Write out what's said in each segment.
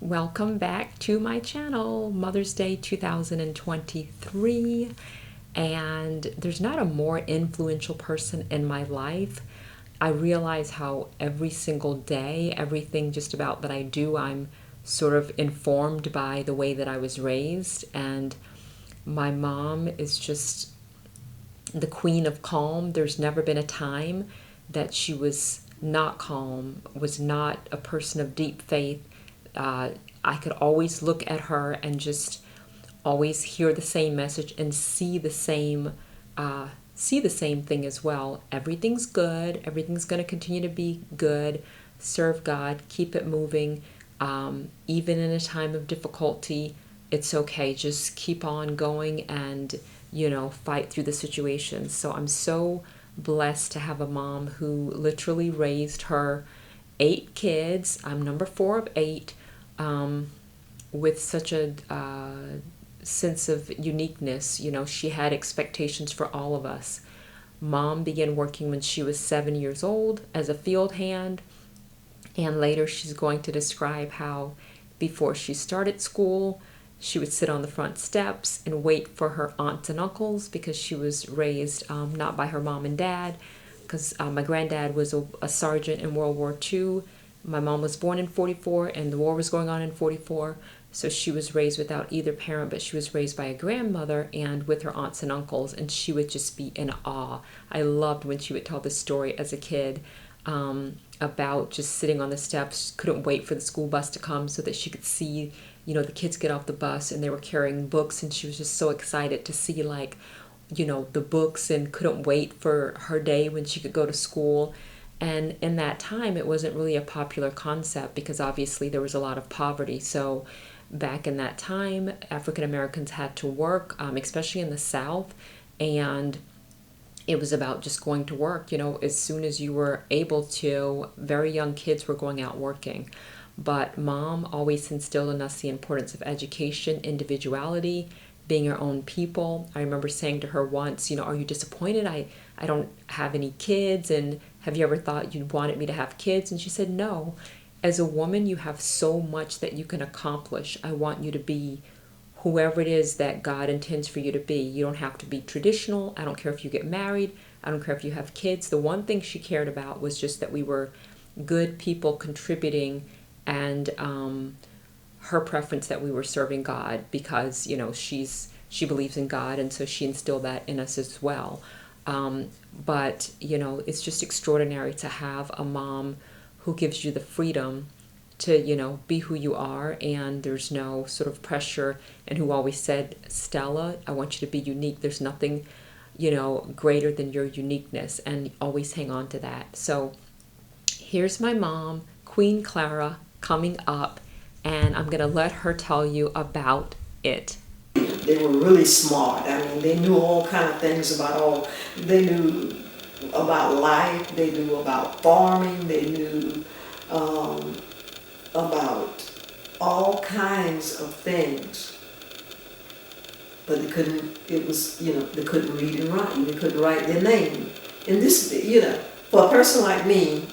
Welcome back to my channel, Mother's Day 2023. And there's not a more influential person in my life. I realize how every single day, everything just about that I do, I'm sort of informed by the way that I was raised. And my mom is just the queen of calm. There's never been a time that she was not calm, was not a person of deep faith. I could always look at her and just always hear the same message and see the same thing as well. Everything's good. Everything's going to continue to be good. Serve God. Keep it moving. Even in a time of difficulty, it's okay. Just keep on going and fight through the situations. So I'm so blessed to have a mom who literally raised her 8 kids. I'm number 4 of 8, with such a sense of uniqueness. She had expectations for all of us. Mom began working when she was 7 years old as a field hand, and later she's going to describe how before she started school, she would sit on the front steps and wait for her aunts and uncles, because she was raised not by her mom and dad, because my granddad was a sergeant in World War II. My mom was born in 44 and the war was going on in 44. So she was raised without either parent, but she was raised by a grandmother and with her aunts and uncles, and she would just be in awe. I loved when she would tell the story as a kid about just sitting on the steps, couldn't wait for the school bus to come so that she could see, the kids get off the bus and they were carrying books, and she was just so excited to see the books, and couldn't wait for her day when she could go to school. And in that time, it wasn't really a popular concept because obviously there was a lot of poverty. So back in that time, African Americans had to work, especially in the South, and it was about just going to work. As soon as you were able to, very young kids were going out working. But mom always instilled in us the importance of education, individuality, being your own people. I remember saying to her once, are you disappointed I don't have any kids, and have you ever thought you wanted me to have kids? And she said, no. As a woman, you have so much that you can accomplish. I want you to be whoever it is that God intends for you to be. You don't have to be traditional. I don't care if you get married. I don't care if you have kids. The one thing she cared about was just that we were good people contributing, and her preference that we were serving God, because she believes in God, and so she instilled that in us as well. But it's just extraordinary to have a mom who gives you the freedom to be who you are, and there's no sort of pressure, and who always said, Stella, I want you to be unique. There's nothing greater than your uniqueness, and always hang on to that. So here's my mom, Queen Clara, coming up, and I'm going to let her tell you about it. They were really smart. I mean, they knew all kind of things they knew about life, they knew about farming, they knew about all kinds of things. But they couldn't read and write. They couldn't write their name. And this, for a person like me,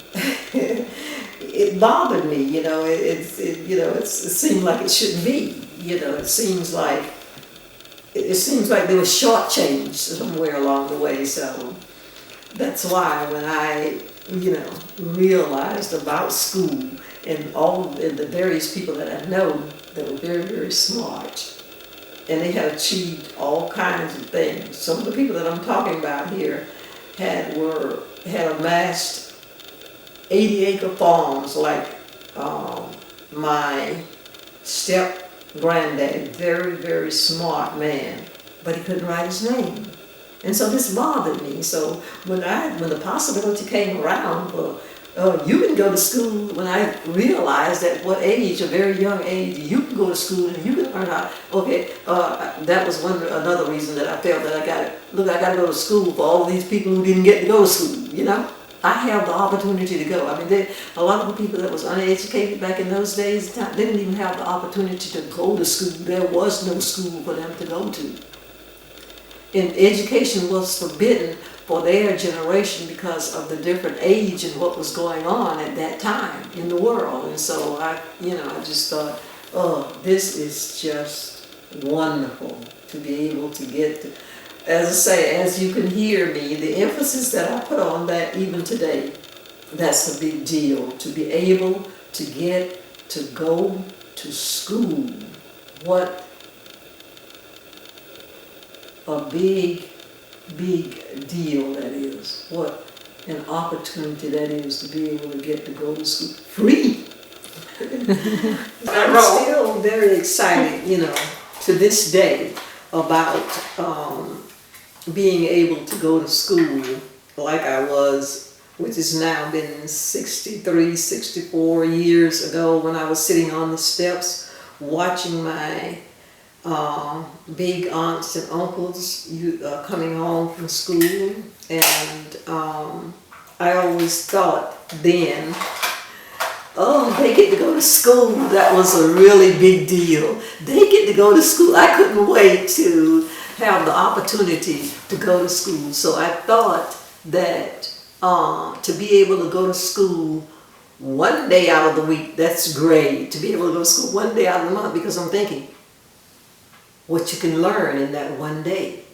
it bothered me, it seemed like it shouldn't be, it seems like they were shortchanged somewhere along the way. So that's why when I, realized about school and the various people that I know that were very, very smart, and they had achieved all kinds of things. Some of the people that I'm talking about here had amassed 80-acre farms, like my step-granddad, very, very smart man, but he couldn't write his name. And so this bothered me. So when the possibility came around for, you can go to school, when I realized at what age, a very young age, you can go to school and you can learn how, that was another reason that I felt that I got to go to school for all these people who didn't get to go to school, I have the opportunity to go. I mean, a lot of the people that was uneducated back in those days, they didn't even have the opportunity to go to school. There was no school for them to go to. And education was forbidden for their generation because of the different age and what was going on at that time in the world. And so I just thought This is just wonderful to be able to get to, as I say, as you can hear me, the emphasis that I put on that even today, that's a big deal, to be able to get to go to school. What a big, big deal that is. What an opportunity that is to be able to get to go to school free. I'm still very excited, to this day about being able to go to school like I was, which has now been 63, 64 years ago, when I was sitting on the steps watching my big aunts and uncles coming home from school. And I always thought then, oh, they get to go to school. That was a really big deal. They get to go to school. I couldn't wait to have the opportunity to go to school. So I thought that to be able to go to school one day out of the week, that's great. To be able to go to school one day out of the month, because I'm thinking what you can learn in that one day,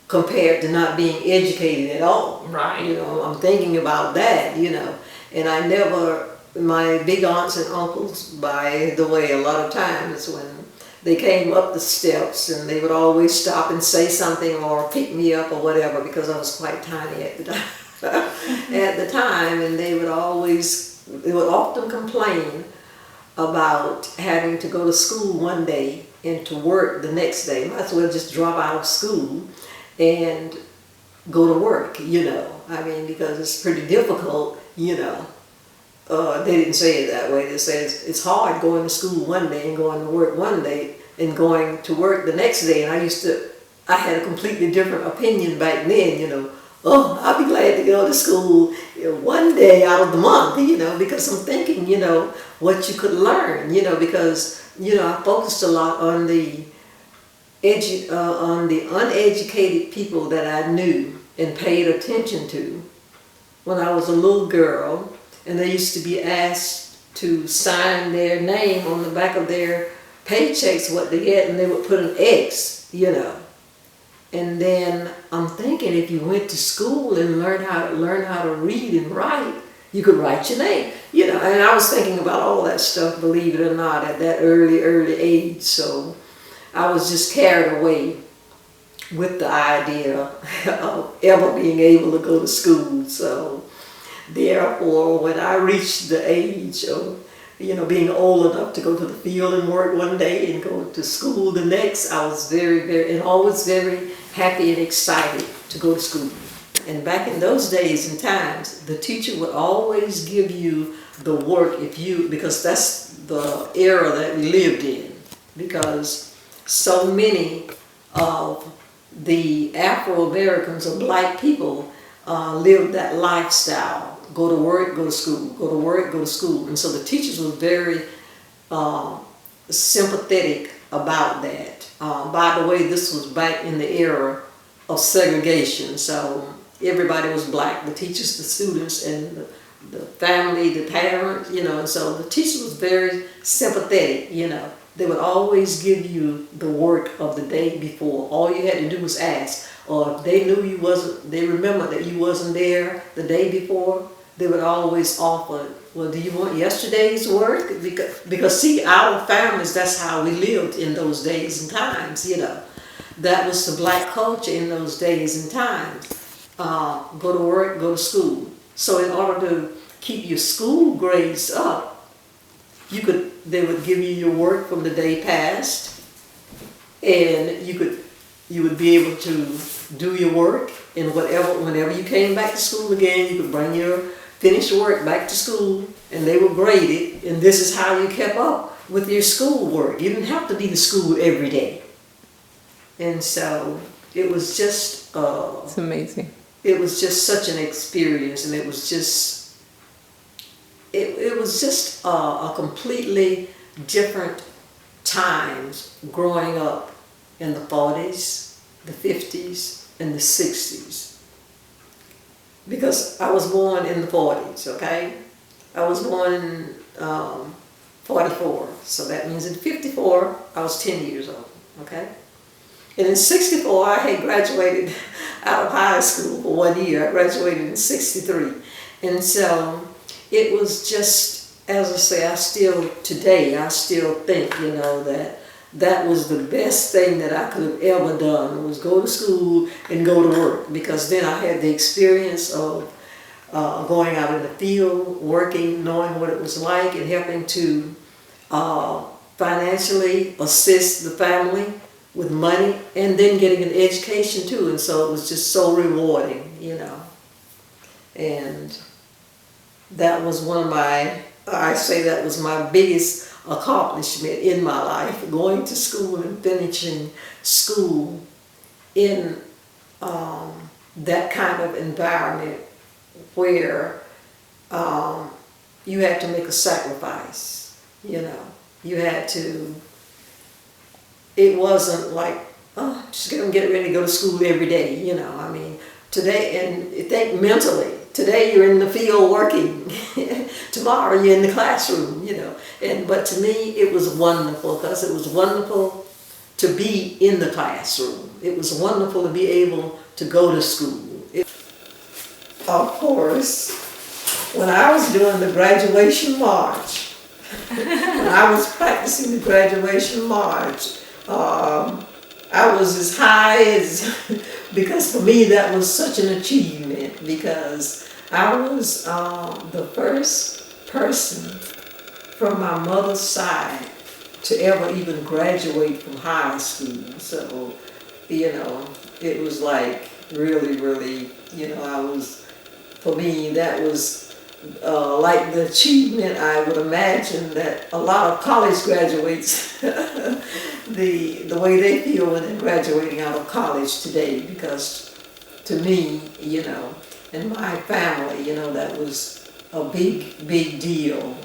compared to not being educated at all. Right. I'm thinking about that, and I never, my big aunts and uncles, by the way, a lot of times when they came up the steps, and they would always stop and say something or pick me up or whatever, because I was quite tiny at the time, and they would often complain about having to go to school one day and to work the next day. Might as well just drop out of school and go to work, because it's pretty difficult, They didn't say it that way. They said it's hard going to school one day and going to work one day and going to work the next day. And I had a completely different opinion back then, Oh, I'll be glad to go to school one day out of the month, because I'm thinking, what you could learn, because, I focused a lot on the uneducated people that I knew and paid attention to when I was a little girl, and they used to be asked to sign their name on the back of their paychecks, what they get, and they would put an X, And then I'm thinking, if you went to school and learn how to read and write, you could write your name, And I was thinking about all that stuff, believe it or not, at that early age. So I was just carried away with the idea of ever being able to go to school. So therefore, when I reached the age of being old enough to go to the field and work one day and go to school the next, I was very, and always very happy and excited to go to school. And back in those days and times, the teacher would always give you the work because that's the era that we lived in, because so many of the Afro-Americans or black people lived that lifestyle. Go to work, go to school, go to work, go to school. And so the teachers were very sympathetic about that. By the way, this was back in the era of segregation. So everybody was black, the teachers, the students, and the family, the parents, and so the teacher was very sympathetic, They would always give you the work of the day before. All you had to do was ask. Or if they knew they remembered that you wasn't there the day before, they would always offer, well, do you want yesterday's work? Because see, our families, that's how we lived in those days and times, That was the black culture in those days and times. Go to work, go to school. So in order to keep your school grades up, they would give you your work from the day past, and you would be able to do your work, and whenever you came back to school again, you could bring your finished work back to school, and they would grade it, and this is how you kept up with your school work. You didn't have to be to school every day. And so it was just it's amazing. It was just such an experience, and it was just a completely different times growing up in the 40s, the 50s, and the 60s. Because I was born in the 40s, okay? I was born in 44. So that means in 54, I was 10 years old, okay? And in 64, I had graduated out of high school for 1 year. I graduated in 63. And so it was just, as I say, today, I still think, that that was the best thing that I could have ever done, was go to school and go to work. Because then I had the experience of going out in the field, working, knowing what it was like, and helping to financially assist the family with money, and then getting an education too. And so it was just so rewarding, And that was that was my biggest accomplishment in my life, going to school and finishing school in that kind of environment where you had to make a sacrifice, You had to, it wasn't like, just get ready to go to school every day, today, and think mentally, today you're in the field working, tomorrow you're in the classroom, but to me it was wonderful, because it was wonderful to be in the classroom. It was wonderful to be able to go to school. Of course, when I was doing the graduation march, when I was practicing the graduation march, I was as high as, because for me that was such an achievement, because I was the first person from my mother's side to ever even graduate from high school. So, it was like really, really, for me that was like the achievement I would imagine that a lot of college graduates, the way they feel when they're graduating out of college today, because to me, and my family, that was a big, big deal,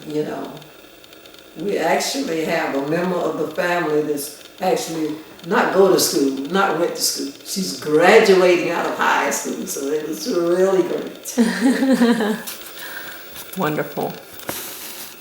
We actually have a member of the family that's actually not go to school, not went to school. She's graduating out of high school, so it was really great. Wonderful.